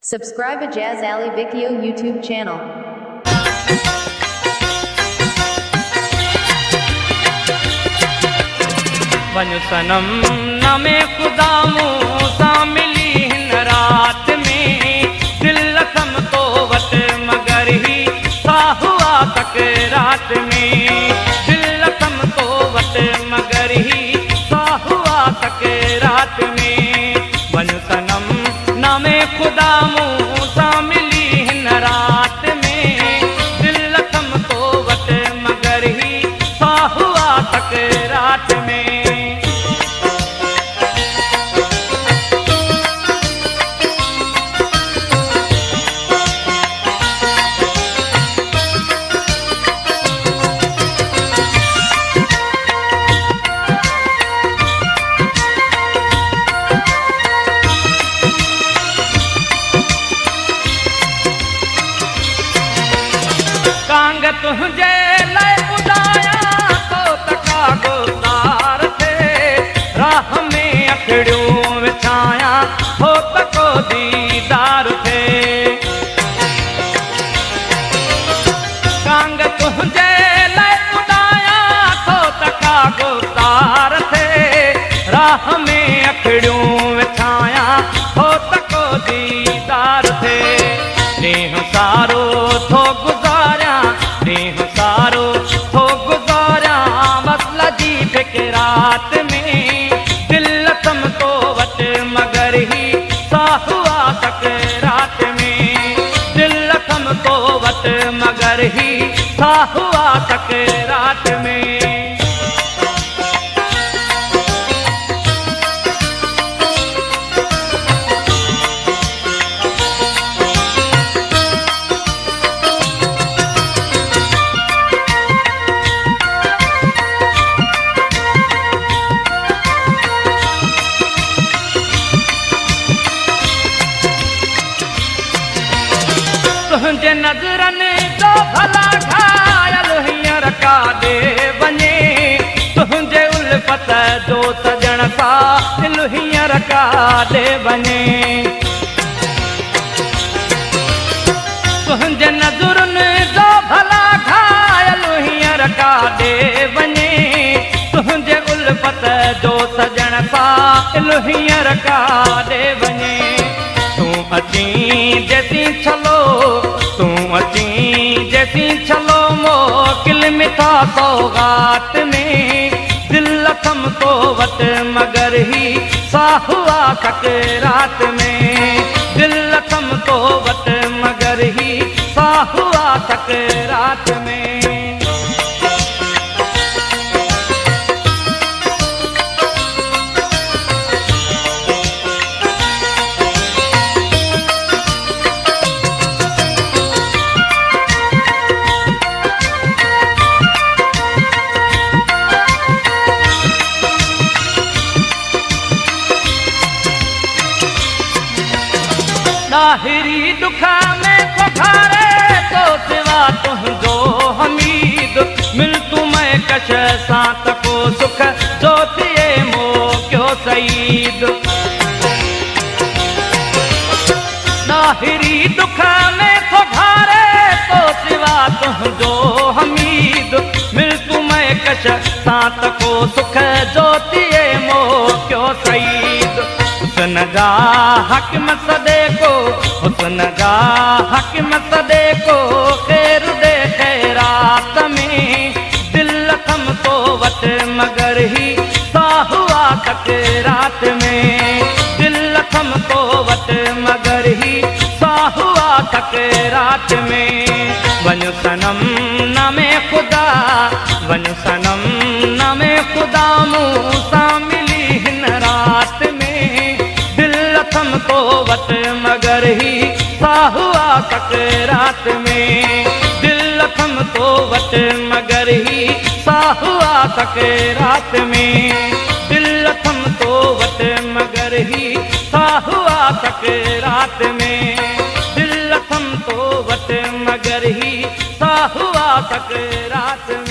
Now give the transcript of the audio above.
Subscribe to Jazz Ali Video YouTube channel. वञ सनम नमे खुदा मूंसां मिली हिन रात में दिल लथम तो वट मगर ही साहुआ तक रात में दिल लथम तो वट मगर ही साहुआ तक रात में वञ सनम नमे खुदा मूंसां मिली हिन रात में दिल लथम तो वट मगर ही साहुआ तक रात में कांग तुझे लय उदाया तो तका गुजार थे राह में अखड़ियों विछाया हो तको दीदार थे कांग तुझे लय उदाया तो तका गुजार थे राह में अखड़ियों विछाया हो तको दीदार थे नेह सारो थो गुजारा नेह सारो थो गुजारा मसला जी फिक्रात में दिल लथम तो वट मगर ही साहुआ तक रात में दिल लथम तो वट मगर ही साहुआ तक रात में तुझे नजरन जो भला घायल हींअर का दे वञे तुझे उल्फत जो सजण सा दिल हींअर का दे वञे तुझे नजरन जो भला घायल हींअर का दे वञे तुझे उल्फत जो सजण सा दिल हींअर का दे वञे तूं अची जैसी छलो तूं अची जैसी छलो मोकिल मिठा सौगात में दिल लथम तो वट मगर ही साहुआ तक रात में दिल लथम तो वट मगर ही साहुआ तक रात में लाहिरी दुखा में पुकारे तो सिवा तुझो हमीद मिल तू मैं कश सात को सुख जो थिए मो क्यों सईद लाहिरी दुखा में पुकारे तो सिवा तुझो हमीद मिल तू मैं कश सात को सुख जो थिए मो क्यों सईद हुस्न जा हक मसदे को हुस्न जा हक मसदे को खैर दे खैरात में दिल लथम तो वट मगर ही साहुआ तक रात में दिल लथम तो वट मगर सकरात में। वञ सनम नामे खुदा, वञ सनम नामे खुदा मूंसां मिली हिन रात में। दिल अथम तो वटि मगर ही साह हुआ सकरात में। दिल अथम तो वटि मगर ही साह हुआ सकरात में। दिल अथम तो वटि मगर ही साह हुआ सकरात में। दिल अथम तो वटि मगर ही साह हुआ सकरात में।